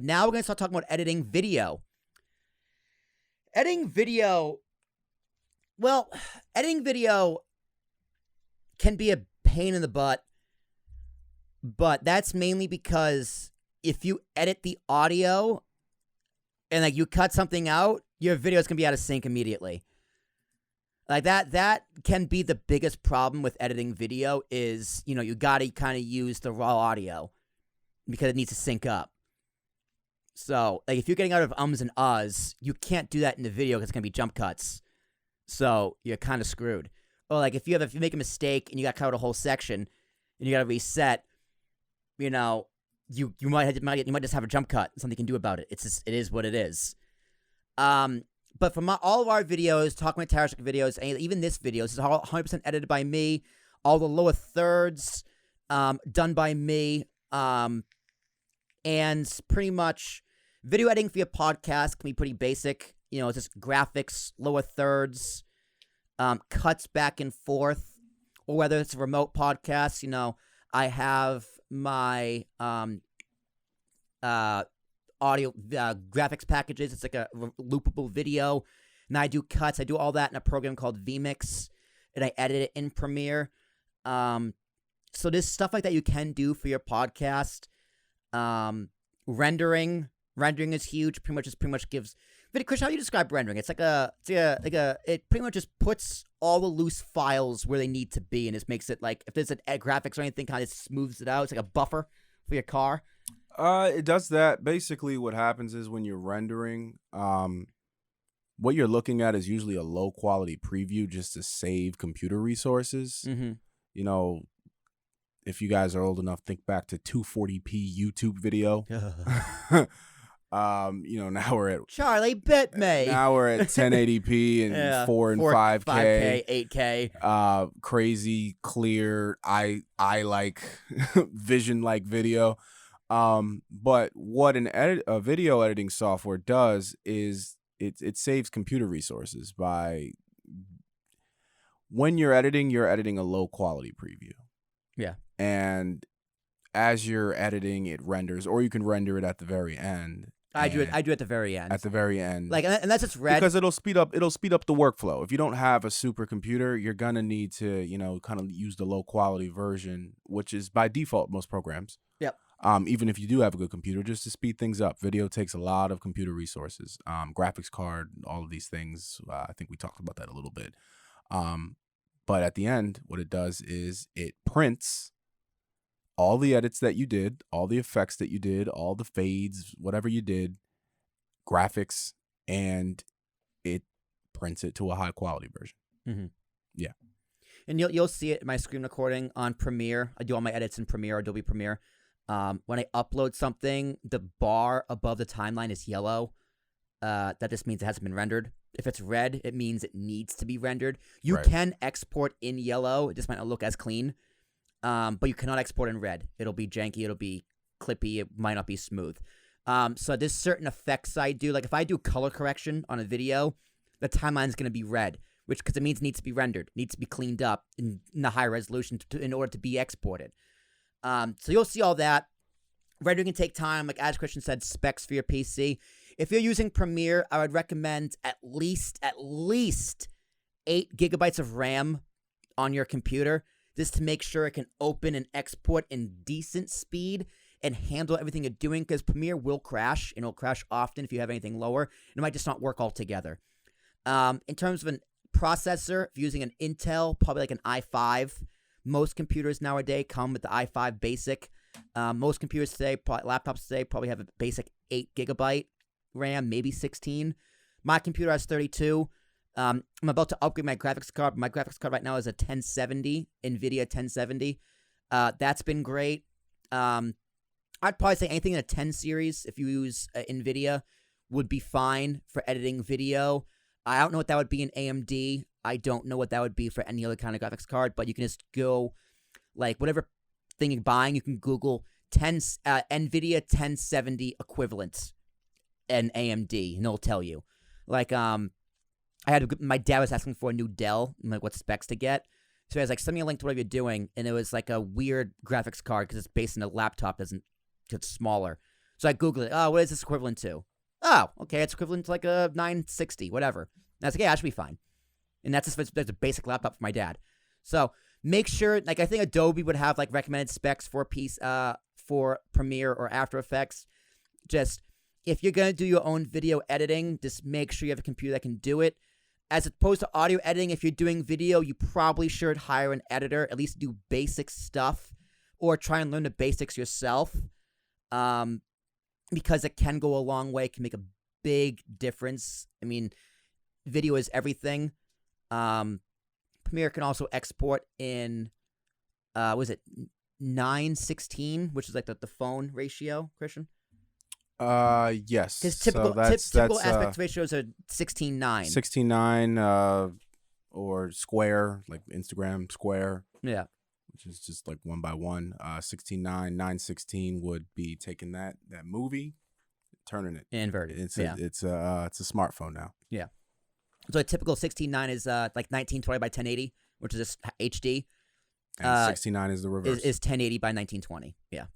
Now we're going to start talking about editing video. Editing video can be a pain in the butt, but that's mainly because if you edit the audio and like you cut something out, your video is going to be out of sync immediately. Like that can be the biggest problem with editing video is, you got to kind of use the raw audio because it needs to sync up. So, like, if you're getting out of ums and uhs, you can't do that in the video because it's going to be jump cuts. So, you're kind of screwed. Or, like, if you make a mistake and you got cut out a whole section and you got to reset, you might just have a jump cut. Something you can do about it. It is what it is. But from all of our videos, talking about Tarashuk videos, and even this video, this is all 100% edited by me. All the lower thirds done by me. And pretty much video editing for your podcast can be pretty basic. It's just graphics, lower thirds, cuts back and forth. Or whether it's a remote podcast, I have my audio graphics packages. It's like a loopable video. And I do cuts. I do all that in a program called vMix. And I edit it in Premiere. So there's stuff like that you can do for your podcast. Rendering is huge. Pretty much gives. Chris, how do you describe rendering? It's it pretty much just puts all the loose files where they need to be, and just makes it like if there's an graphics or anything, kind of smooths it out. It's like a buffer for your car. It does that. Basically, what happens is when you're rendering, what you're looking at is usually a low quality preview just to save computer resources. Mm-hmm. If you guys are old enough, think back to 240p YouTube video. Now we're at Charlie bit me. Now we're at 1080p and 4 and 5K, 8K. Crazy, clear, eye like vision like video. But what a video editing software does is it saves computer resources by when you're editing a low quality preview. Yeah. And as you're editing, it renders, or you can render it at the very end. I do it at the very end. At the very end. Like, and that's just red. Because it'll speed up the workflow. If you don't have a supercomputer, you're gonna need to, kind of use the low quality version, which is by default most programs. Yep. Even if you do have a good computer, just to speed things up. Video takes a lot of computer resources. Graphics card, all of these things. I think we talked about that a little bit. But at the end, what it does is it prints all the edits that you did, all the effects that you did, all the fades, whatever you did, graphics, and it prints it to a high quality version. Mm-hmm. Yeah. And you'll see it in my screen recording on Premiere. I do all my edits in Premiere, Adobe Premiere. When I upload something, the bar above the timeline is yellow. That just means it hasn't been rendered. If it's red, it means it needs to be rendered. You can export in yellow. It just might not look as clean. But you cannot export in red. It'll be janky. It'll be clippy. It might not be smooth. So there's certain effects I do. Like if I do color correction on a video, the timeline is going to be red, because it means it needs to be rendered, needs to be cleaned up in a high resolution in order to be exported. So you'll see all that. Rendering can take time. Like as Christian said, specs for your PC. If you're using Premiere, I would recommend at least 8 gigabytes of RAM on your computer, just to make sure it can open and export in decent speed and handle everything you're doing, because Premiere will crash, and it'll crash often if you have anything lower. It might just not work altogether. In terms of a processor, if you're using an Intel, probably like an i5. Most computers nowadays come with the i5 basic. Most computers today, laptops today, probably have a basic 8 gigabyte RAM, maybe 16. My computer has 32. I'm about to upgrade my graphics card. My graphics card right now is a 1070, NVIDIA 1070. That's been great. I'd probably say anything in a 10 series, if you use NVIDIA, would be fine for editing video. I don't know what that would be in AMD. I don't know what that would be for any other kind of graphics card, but you can just go, like, whatever thing you're buying, you can Google NVIDIA 1070 equivalents and AMD, and it'll tell you. Like, my dad was asking for a new Dell, and like what specs to get. So I was like, send me a link to whatever you're doing, and it was like a weird graphics card because it's based on a laptop, it's smaller. So I Googled it. Oh, what is this equivalent to? Oh, okay, it's equivalent to like a 960, whatever. And I was like, yeah, that should be fine. And that's a basic laptop for my dad. So make sure, like I think Adobe would have like recommended specs for a piece for Premiere or After Effects. Just if you're gonna do your own video editing, just make sure you have a computer that can do it. As opposed to audio editing, if you're doing video, you probably should hire an editor, at least do basic stuff, or try and learn the basics yourself. Because it can go a long way, it can make a big difference. I mean, video is everything. Premiere can also export in, was it 9:16, which is like the phone ratio, Christian? Yes. Because typical aspect ratios are 16:9. 16:9, or square, like Instagram square. Yeah. Which is just like 1 by 1. 16:9, 9:16 would be taking that movie, turning it Inverted. It's a smartphone now. Yeah. So a typical 16:9 is like 1920 by 1080, which is just HD. And 69 is the reverse. Is 1080 by 1920. Yeah.